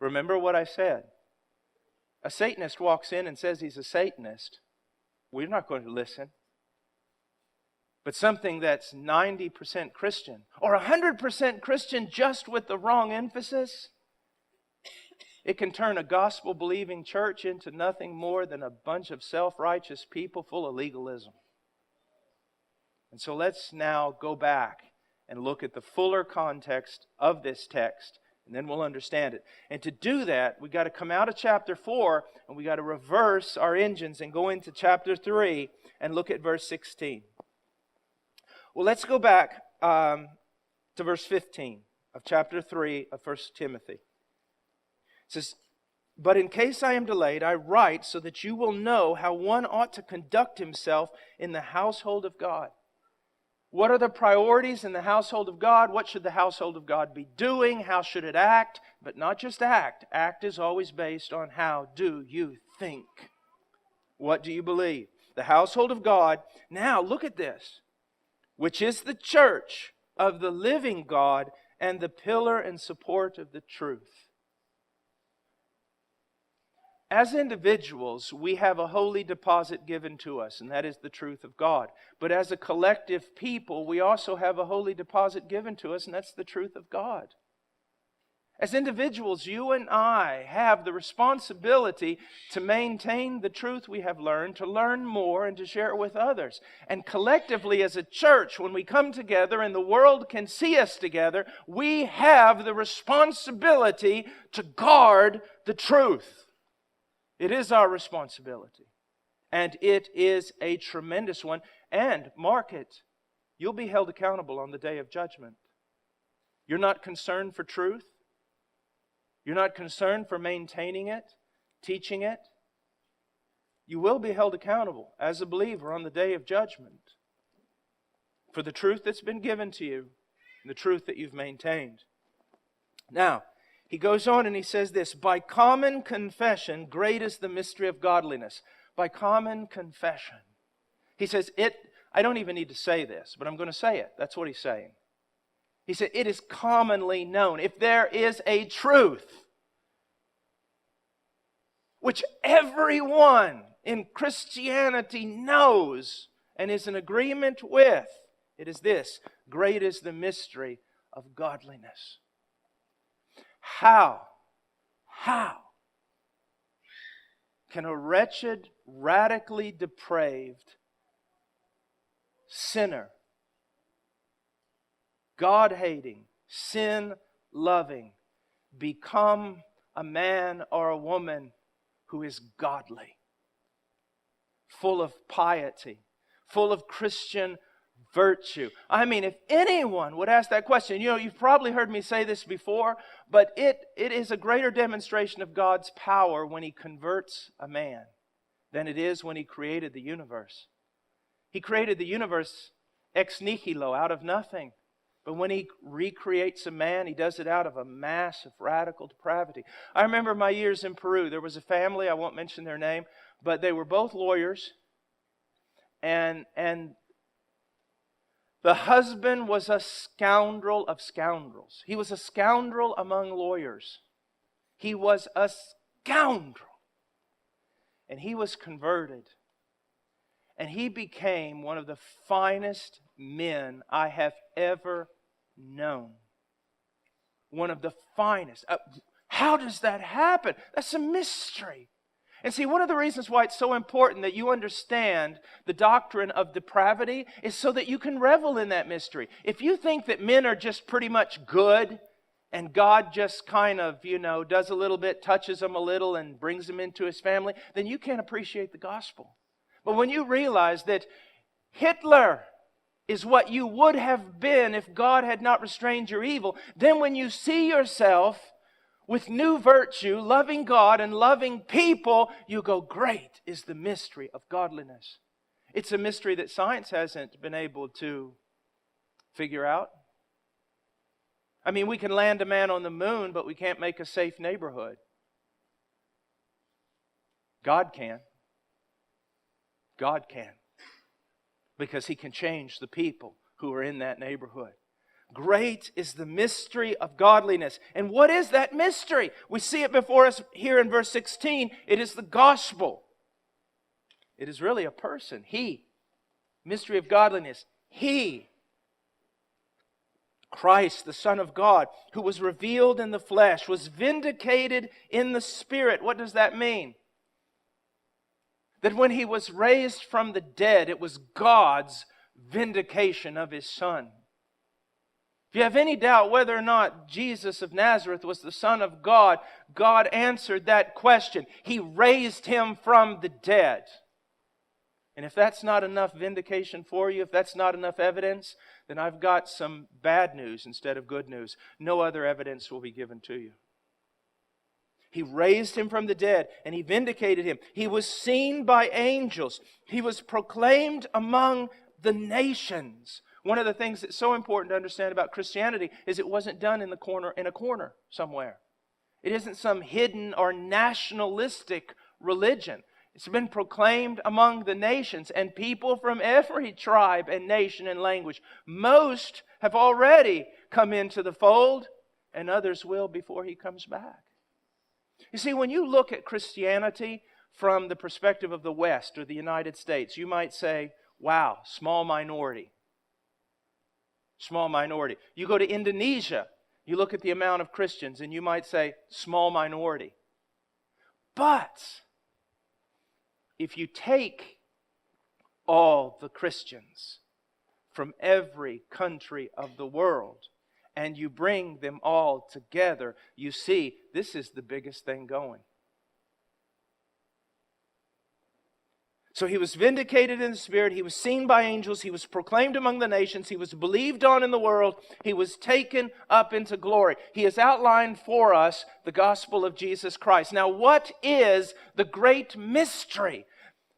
Remember what I said. A Satanist walks in and says he's a Satanist. We're not going to listen. But something that's 90% Christian or 100% Christian just with the wrong emphasis, it can turn a gospel-believing church into nothing more than a bunch of self-righteous people full of legalism. And so let's now go back and look at the fuller context of this text, and then we'll understand it. And to do that, we've got to come out of chapter 4, and we've got to reverse our engines and go into chapter 3 and look at verse 16. Well, let's go back to verse 15 of chapter 3 of 1 Timothy. It says, "But in case I am delayed, I write so that you will know how one ought to conduct himself in the household of God." What are the priorities in the household of God? What should the household of God be doing? How should it act? But not just act. Act is always based on how do you think. What do you believe? The household of God. Now look at this. Which is the church of the living God and the pillar and support of the truth. As individuals, we have a holy deposit given to us, and that is the truth of God. But as a collective people, we also have a holy deposit given to us, and that's the truth of God. As individuals, you and I have the responsibility to maintain the truth we have learned, to learn more, and to share it with others. And collectively as a church, when we come together and the world can see us together, we have the responsibility to guard the truth. It is our responsibility. And it is a tremendous one. And mark it, you'll be held accountable on the day of judgment. You're not concerned for truth. You're not concerned for maintaining it, teaching it. You will be held accountable as a believer on the day of judgment for the truth that's been given to you and the truth that you've maintained. Now, he goes on and he says this, "By common confession, great is the mystery of godliness." By common confession. He says, I don't even need to say this, but I'm going to say it. That's what he's saying. He said, it is commonly known. If there is a truth which everyone in Christianity knows and is in agreement with, it is this: great is the mystery of godliness. How can a wretched, radically depraved sinner, God-hating, sin-loving, become a man or a woman who is godly, full of piety, full of Christian virtue? I mean, if anyone would ask that question, you've probably heard me say this before, but it is a greater demonstration of God's power when He converts a man than it is when He created the universe. He created the universe ex nihilo, out of nothing. But when He recreates a man, He does it out of a mass of radical depravity. I remember my years in Peru. There was a family, I won't mention their name, but they were both lawyers. And the husband was a scoundrel of scoundrels. He was a scoundrel among lawyers. He was a scoundrel. And he was converted. And he became one of the finest men I have ever known. One of the finest. How does that happen? That's a mystery. And see, one of the reasons why it's so important that you understand the doctrine of depravity is so that you can revel in that mystery. If you think that men are just pretty much good and God just kind of, does a little bit, touches them a little and brings them into His family, then you can't appreciate the gospel. But when you realize that Hitler is what you would have been if God had not restrained your evil, then when you see yourself with new virtue, loving God and loving people, you go, great is the mystery of godliness. It's a mystery that science hasn't been able to figure out. I mean, we can land a man on the moon, but we can't make a safe neighborhood. God can. God can. Because He can change the people who are in that neighborhood. Great is the mystery of godliness. And what is that mystery? We see it before us here in verse 16. It is the gospel. It is really a person. He. Mystery of godliness. He. Christ, the Son of God, who was revealed in the flesh, was vindicated in the Spirit. What does that mean? That when He was raised from the dead, it was God's vindication of His Son. If you have any doubt whether or not Jesus of Nazareth was the Son of God, God answered that question. He raised Him from the dead. And if that's not enough vindication for you, if that's not enough evidence, then I've got some bad news instead of good news. No other evidence will be given to you. He raised Him from the dead, and He vindicated Him. He was seen by angels. He was proclaimed among the nations. One of the things that's so important to understand about Christianity is it wasn't done in a corner somewhere. It isn't some hidden or nationalistic religion. It's been proclaimed among the nations, and people from every tribe and nation and language. Most have already come into the fold, and others will before He comes back. You see, when you look at Christianity from the perspective of the West or the United States, you might say, wow, small minority. Small minority. You go to Indonesia, you look at the amount of Christians, and you might say, small minority. But if you take all the Christians from every country of the world and you bring them all together, you see this is the biggest thing going. So He was vindicated in the Spirit. He was seen by angels. He was proclaimed among the nations. He was believed on in the world. He was taken up into glory. He has outlined for us the gospel of Jesus Christ. Now, what is the great mystery?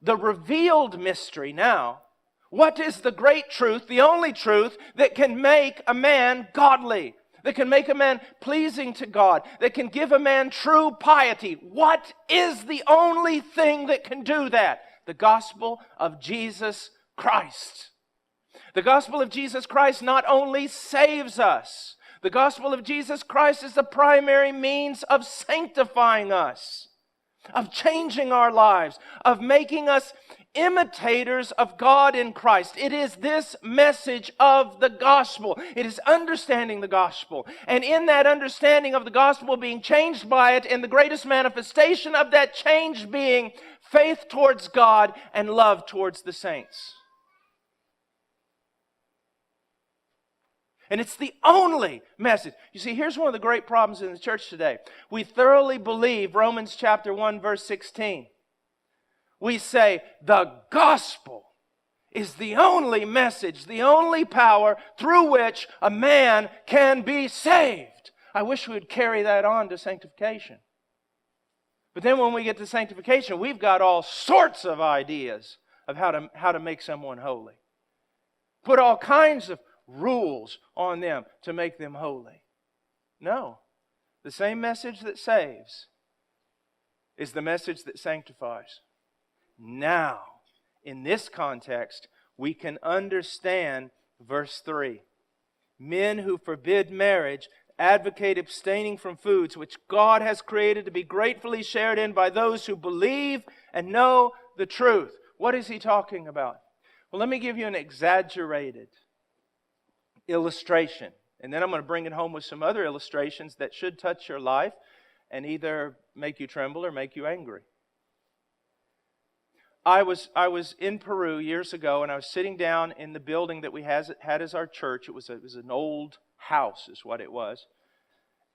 The revealed mystery now. What is the great truth, the only truth that can make a man godly? That can make a man pleasing to God? That can give a man true piety? What is the only thing that can do that? The gospel of Jesus Christ. The gospel of Jesus Christ not only saves us, the gospel of Jesus Christ is the primary means of sanctifying us, of changing our lives, of making us imitators of God in Christ. It is this message of the gospel. It is understanding the gospel. And in that understanding of the gospel, being changed by it, and the greatest manifestation of that change being faith towards God and love towards the saints. And it's the only message. You see, here's one of the great problems in the church today. We thoroughly believe Romans chapter 1, verse 16. We say the gospel is the only message, the only power through which a man can be saved. I wish we would carry that on to sanctification. But then when we get to sanctification, we've got all sorts of ideas of how to make someone holy. Put all kinds of rules on them to make them holy. No. The same message that saves is the message that sanctifies. Now, in this context, we can understand verse 3. Men who forbid marriage advocate abstaining from foods which God has created to be gratefully shared in by those who believe and know the truth. What is he talking about? Well, let me give you an exaggerated illustration. And then I'm going to bring it home with some other illustrations that should touch your life and either make you tremble or make you angry. I was in Peru years ago, and I was sitting down in the building that we had as our church. It was an old house is what it was.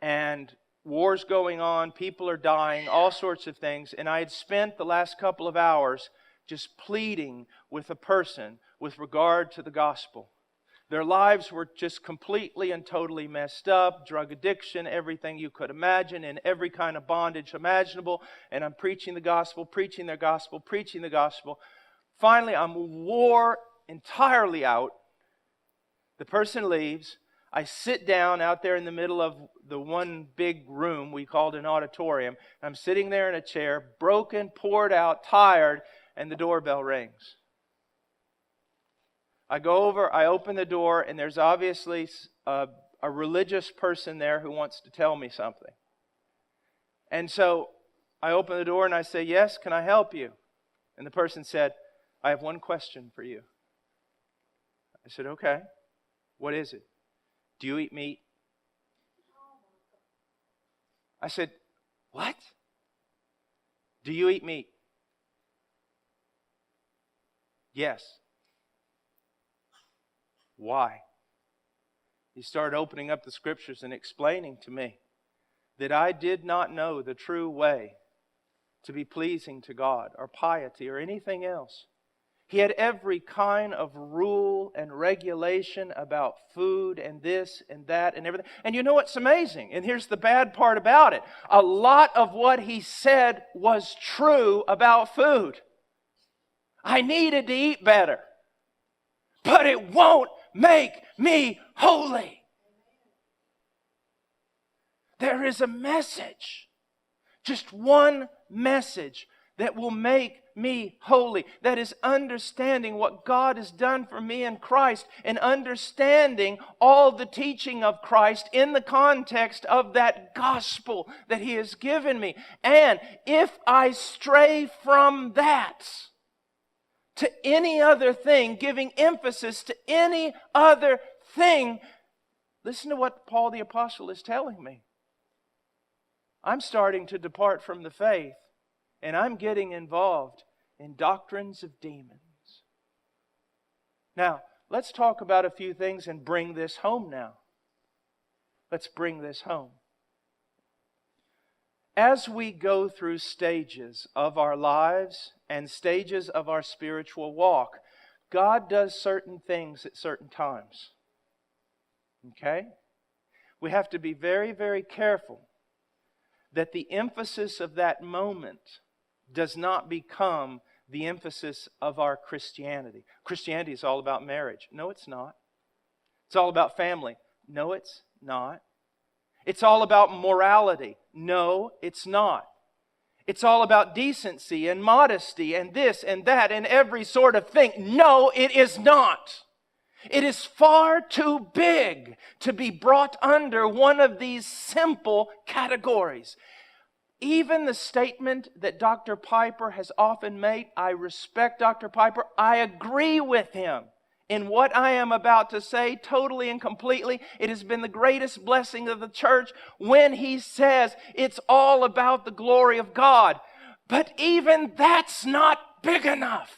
And war's going on, people are dying, all sorts of things. And I had spent the last couple of hours just pleading with a person with regard to the gospel. Their lives were just completely and totally messed up. Drug addiction, everything you could imagine, in every kind of bondage imaginable. And I'm preaching the gospel, preaching their gospel, preaching the gospel. Finally, I'm wore entirely out. The person leaves. I sit down out there in the middle of the one big room we called an auditorium. I'm sitting there in a chair, broken, poured out, tired, and the doorbell rings. I go over, I open the door, and there's obviously a religious person there who wants to tell me something. And so I open the door and I say, yes, can I help you? And the person said, I have one question for you. I said, okay, what is it? Do you eat meat? I said, what? Do you eat meat? Yes. Why? He started opening up the Scriptures and explaining to me that I did not know the true way to be pleasing to God or piety or anything else. He had every kind of rule and regulation about food and this and that and everything. And you know what's amazing? And here's the bad part about it. A lot of what he said was true about food. I needed to eat better. But it won't make me holy. There is a message, just one message that will make me holy. That is understanding what God has done for me in Christ and understanding all the teaching of Christ in the context of that gospel that He has given me. And if I stray from that to any other thing, giving emphasis to any other thing, listen to what Paul the Apostle is telling me. I'm starting to depart from the faith, and I'm getting involved in doctrines of demons. Now, let's talk about a few things and bring this home now. Let's bring this home. As we go through stages of our lives and stages of our spiritual walk, God does certain things at certain times. Okay? We have to be very, very careful that the emphasis of that moment does not become the emphasis of our Christianity. Christianity is all about marriage. No, it's not. It's all about family. No, it's not. It's all about morality. No, it's not. It's all about decency and modesty and this and that and every sort of thing. No, it is not. It is far too big to be brought under one of these simple categories. Even the statement that Dr. Piper has often made, I respect Dr. Piper, I agree with him in what I am about to say totally and completely. It has been the greatest blessing of the church when he says it's all about the glory of God. But even that's not big enough.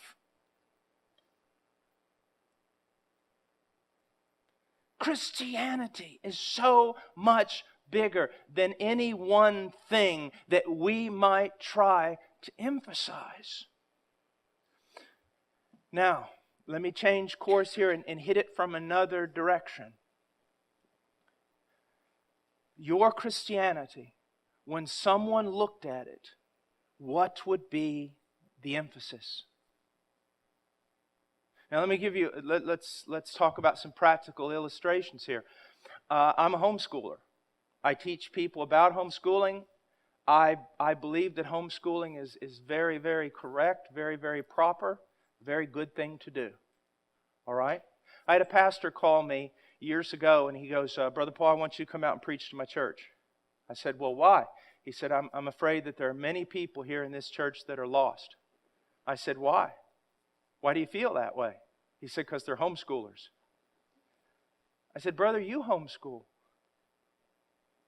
Christianity is so much bigger than any one thing that we might try to emphasize. Now, let me change course here and hit it from another direction. Your Christianity, when someone looked at it, what would be the emphasis? Now let me give you, let's talk about some practical illustrations here. I'm a homeschooler. I teach people about homeschooling. I believe that homeschooling is very, very correct, very, very proper, very good thing to do. All right? I had a pastor call me years ago and he goes, Brother Paul, I want you to come out and preach to my church. I said, well, why? He said, I'm afraid that there are many people here in this church that are lost. I said, why? Why do you feel that way? He said, because they're homeschoolers. I said, brother, you homeschool.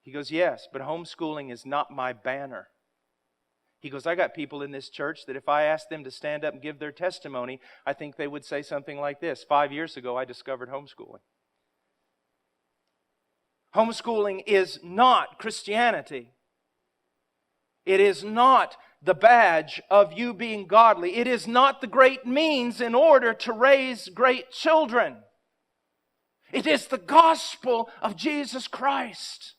He goes, yes, but homeschooling is not my banner. He goes, I got people in this church that if I asked them to stand up and give their testimony, I think they would say something like this. 5 years ago, I discovered homeschooling. Homeschooling is not Christianity. It is not the badge of you being godly. It is not the great means in order to raise great children. It is the gospel of Jesus Christ.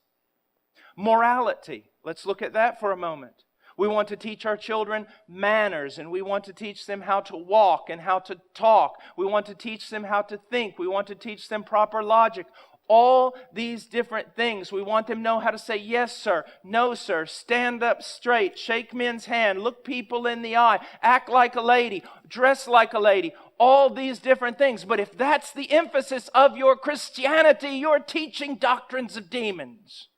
Morality. Let's look at that for a moment. We want to teach our children manners, and we want to teach them how to walk and how to talk. We want to teach them how to think. We want to teach them proper logic. All these different things. We want them to know how to say, yes, sir, no, sir, stand up straight, shake men's hand, look people in the eye, act like a lady, dress like a lady, all these different things. But if that's the emphasis of your Christianity, you're teaching doctrines of demons.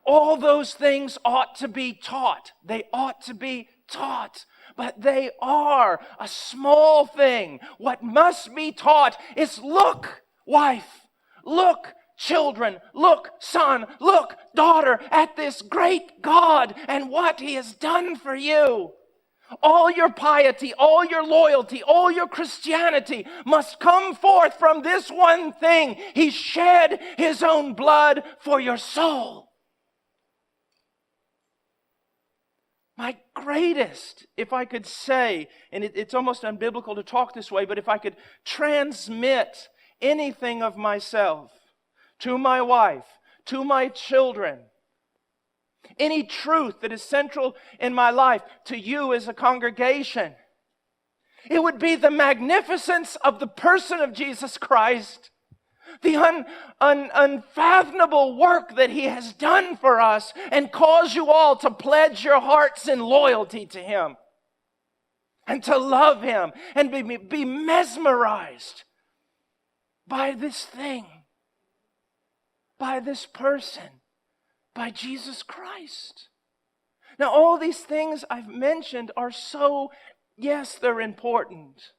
All those things ought to be taught. They ought to be taught. But they are a small thing. What must be taught is, look, wife, look, children, look, son, look, daughter, at this great God and what He has done for you. All your piety, all your loyalty, all your Christianity must come forth from this one thing. He shed His own blood for your soul. My greatest, if I could say, and it's almost unbiblical to talk this way, but if I could transmit anything of myself to my wife, to my children, any truth that is central in my life to you as a congregation, it would be the magnificence of the person of Jesus Christ, the unfathomable work that He has done for us, and cause you all to pledge your hearts in loyalty to Him and to love Him and be mesmerized by this thing, by this person, by Jesus Christ. Now, all these things I've mentioned are so, yes, they're important.